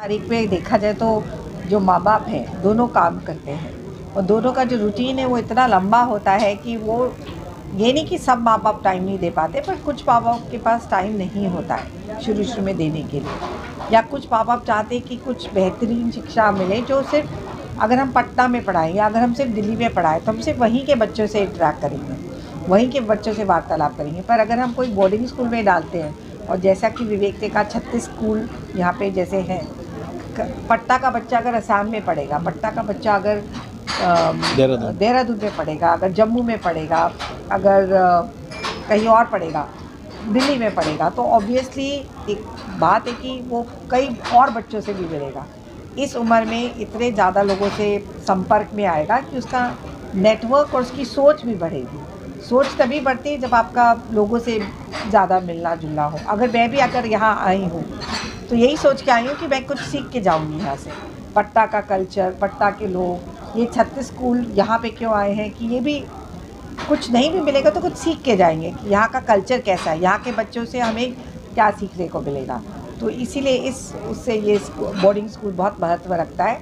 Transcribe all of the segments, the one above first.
तारीख में देखा जाए तो जो माँ बाप हैं दोनों काम करते हैं और दोनों का जो रूटीन है वो इतना लंबा होता है कि वो ये नहीं कि सब माँ बाप टाइम नहीं दे पाते, पर कुछ माँ बाप के पास टाइम नहीं होता है शुरू में देने के लिए, या कुछ माँ बाप चाहते हैं कि कुछ बेहतरीन शिक्षा मिले जो सिर्फ अगर हम पटना में पढ़ाएं या अगर हम सिर्फ दिल्ली में पढ़ाएं तो हम सिर्फ वहीं के बच्चों से इंटरेक्ट करेंगे, वहीं के बच्चों से वार्तालाप करेंगे। पर अगर हम कोई बोर्डिंग स्कूल में डालते हैं और जैसा कि विवेक ने कहा 36 स्कूल यहाँ पे जैसे हैं, पटना का बच्चा अगर असम में पढ़ेगा, पटना का बच्चा अगर देहरादून में पढ़ेगा, अगर जम्मू में पढ़ेगा, अगर कहीं और पढ़ेगा, दिल्ली में पढ़ेगा, तो ऑब्वियसली एक बात है कि वो कई और बच्चों से भी मिलेगा। इस उम्र में इतने ज़्यादा लोगों से संपर्क में आएगा कि उसका नेटवर्क और उसकी सोच भी बढ़ेगी। सोच तभी बढ़ती है जब आपका लोगों से ज़्यादा मिलना जुलना हो। अगर मैं भी अगर यहाँ आई हूँ तो यही सोच के आई हूँ कि मैं कुछ सीख के जाऊँगी यहाँ से, पटना का कल्चर, पटना के लोग, ये 36 स्कूल यहाँ पे क्यों आए हैं कि ये भी कुछ नहीं भी मिलेगा तो कुछ सीख के जाएंगे कि यहाँ का कल्चर कैसा है, यहाँ के बच्चों से हमें क्या सीखने को मिलेगा। तो इसीलिए उससे ये बोर्डिंग स्कूल बहुत महत्व रखता है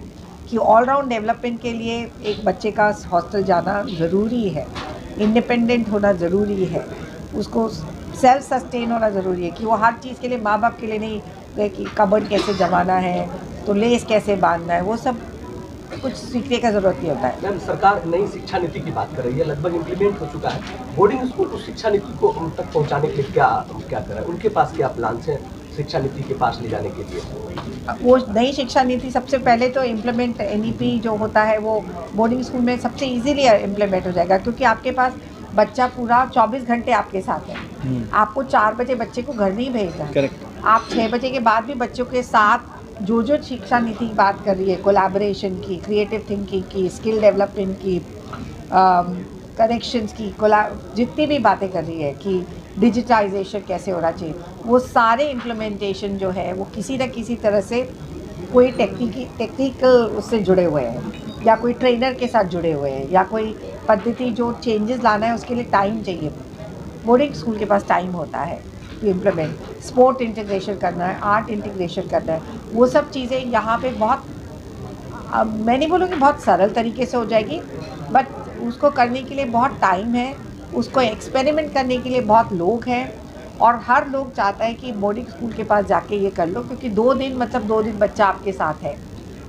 कि ऑलराउंड डेवलपमेंट के लिए एक बच्चे का हॉस्टल जाना ज़रूरी है, इंडिपेंडेंट होना ज़रूरी है, उसको सेल्फ सस्टेन होना ज़रूरी है कि वो हर चीज़ के लिए माँ बाप के लिए नहीं गए कि कबर्ड कैसे जमाना है, तो लेस कैसे बांधना है, वो सब कुछ सीखने का ज़रूरत नहीं होता है। मैम, सरकार नई शिक्षा नीति की बात कर रही है, लगभग इम्प्लीमेंट हो चुका है। बोर्डिंग स्कूल उस शिक्षा नीति को उन तक पहुंचाने के लिए क्या कर रहा है, उनके पास क्या प्लान है शिक्षा नीति के पास ले जाने के लिए? वो नई शिक्षा नीति सबसे पहले तो इम्प्लीमेंट NEP जो होता है वो बोर्डिंग स्कूल में सबसे इजीली इम्प्लीमेंट हो जाएगा, क्योंकि आपके पास बच्चा पूरा 24 घंटे आपके साथ है। आपको 4 बजे बच्चे को घर नहीं भेजना है। आप 6 बजे के बाद भी बच्चों के साथ जो शिक्षा नीति की बात कर रही है, कोलैबोरेशन की, क्रिएटिव थिंकिंग की, स्किल डेवलपमेंट की, कनेक्शंस की, जितनी भी बातें कर रही है कि डिजिटाइजेशन कैसे होना चाहिए, वो सारे इम्प्लीमेंटेशन जो है वो किसी न किसी तरह से कोई टेक्निकल उससे जुड़े हुए हैं, या कोई ट्रेनर के साथ जुड़े हुए हैं, या कोई पद्धति जो चेंजेस लाना है उसके लिए टाइम चाहिए। बोर्डिंग स्कूल के पास टाइम होता है टू इम्प्लीमेंट, स्पोर्ट इंटीग्रेशन करना है, आर्ट इंटीग्रेशन करना है, वो सब चीज़ें यहाँ पे बहुत, मैं नहीं बोलूँगी बहुत सरल तरीके से हो जाएगी, बट उसको करने के लिए बहुत टाइम है, उसको एक्सपेरिमेंट करने के लिए बहुत लोग हैं, और हर लोग चाहता है कि बोर्डिंग स्कूल के पास जाके ये कर लो, क्योंकि 2 दिन मतलब 2 दिन बच्चा आपके साथ है।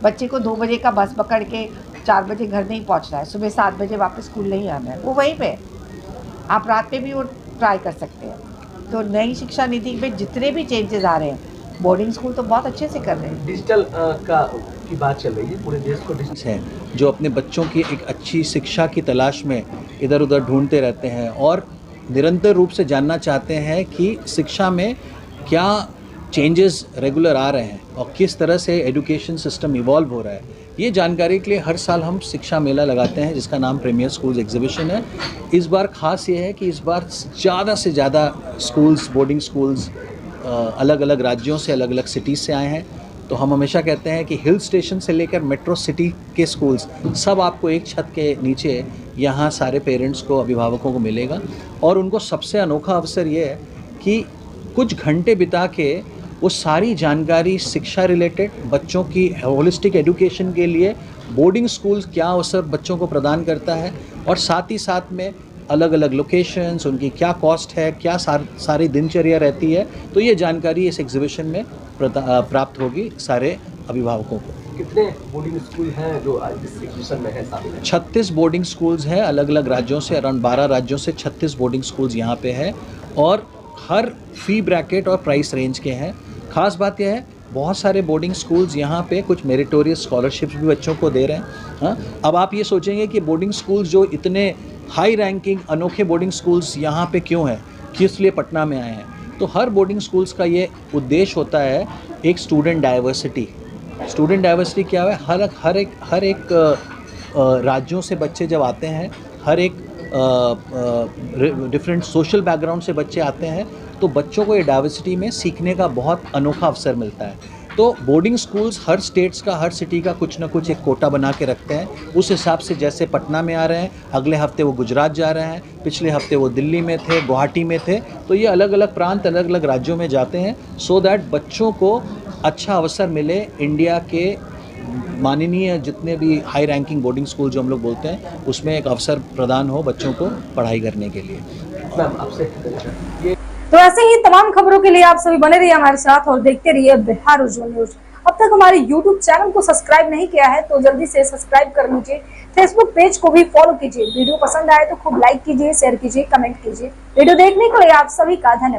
बच्चे को 2 बजे का बस पकड़ के 4 बजे घर नहीं पहुंचना है, सुबह 7 बजे वापस स्कूल नहीं आना है, वो वहीं पे आप रात में भी वो ट्राई कर सकते हैं। तो नई शिक्षा नीति में जितने भी चेंजेस आ रहे हैं, बोर्डिंग स्कूल तो बहुत अच्छे से कर रहे हैं। डिजिटल की बात चल रही है, पूरे देश को डिजिटल है जो अपने बच्चों की एक अच्छी शिक्षा की तलाश में इधर उधर ढूंढते रहते हैं और निरंतर रूप से जानना चाहते हैं कि शिक्षा में क्या चेंजेस रेगुलर आ रहे हैं और किस तरह से एजुकेशन सिस्टम इवॉल्व हो रहा है। ये जानकारी के लिए हर साल हम शिक्षा मेला लगाते हैं जिसका नाम प्रीमियर स्कूल्स एग्जीबिशन है। इस बार ख़ास ये है कि इस बार ज़्यादा से ज़्यादा स्कूल्स, बोर्डिंग स्कूल्स अलग अलग राज्यों से, अलग अलग सिटीज़ से आए हैं। तो हम हमेशा कहते हैं कि हिल स्टेशन से लेकर मेट्रो सिटी के स्कूल्स सब आपको एक छत के नीचे यहाँ सारे पेरेंट्स को, अभिभावकों को मिलेगा। और उनको सबसे अनोखा अवसर ये है कि कुछ घंटे बिता के वो सारी जानकारी शिक्षा रिलेटेड, बच्चों की होलिस्टिक एजुकेशन के लिए बोर्डिंग स्कूल्स क्या अवसर बच्चों को प्रदान करता है, और साथ ही साथ में अलग अलग लोकेशंस, उनकी क्या कॉस्ट है, क्या सारी दिनचर्या रहती है, तो ये जानकारी इस एग्जीबिशन में प्राप्त होगी सारे अभिभावकों को। कितने बोर्डिंग स्कूल हैं जो इस एग्जीबिशन में है शामिल हैं? 36 बोर्डिंग स्कूल्स हैं अलग अलग राज्यों से, अराउंड 12 राज्यों से 36 बोर्डिंग स्कूल्स यहाँ पे है, और हर फी ब्रैकेट और प्राइस रेंज के हैं। ख़ास बात यह है बहुत सारे बोर्डिंग स्कूल्स यहाँ पे कुछ मेरिटोरियस स्कॉलरशिप्स भी बच्चों को दे रहे हैं। हाँ, अब आप ये सोचेंगे कि बोर्डिंग स्कूल्स जो इतने हाई रैंकिंग अनोखे बोर्डिंग स्कूल्स यहाँ पे क्यों हैं, किस लिए पटना में आए हैं। तो हर बोर्डिंग स्कूल्स का ये उद्देश्य होता है एक स्टूडेंट डाइवर्सिटी। स्टूडेंट डाइवर्सिटी क्या है, हर एक राज्यों से बच्चे जब आते हैं, हर एक डिफरेंट सोशल बैकग्राउंड से बच्चे आते हैं, तो बच्चों को ये डाइवर्सिटी में सीखने का बहुत अनोखा अवसर मिलता है। तो बोर्डिंग स्कूल्स हर स्टेट्स का, हर सिटी का कुछ ना कुछ एक कोटा बना के रखते हैं। उस हिसाब से जैसे पटना में आ रहे हैं, अगले हफ्ते वो गुजरात जा रहे हैं, पिछले हफ्ते वो दिल्ली में थे, गुवाहाटी में थे, तो ये अलग अलग प्रांत अलग अलग राज्यों में जाते हैं, सो दैट बच्चों को अच्छा अवसर मिले इंडिया के माननीय जितने भी हाई रैंकिंग बोर्डिंग स्कूल जो हम लोग बोलते हैं उसमें एक अवसर प्रदान हो बच्चों को पढ़ाई करने के लिए। मैम आपसे ये तो ऐसे ही तमाम खबरों के लिए आप सभी बने रहिए हमारे साथ और देखते रहिए बिहार उज्जवल न्यूज। अब तक हमारे YouTube चैनल को सब्सक्राइब नहीं किया है तो जल्दी से सब्सक्राइब कर लीजिए। फेसबुक पेज को भी फॉलो कीजिए। वीडियो पसंद आए तो खूब लाइक कीजिए, शेयर कीजिए, कमेंट कीजिए। वीडियो देखने के लिए आप सभी का धन्यवाद।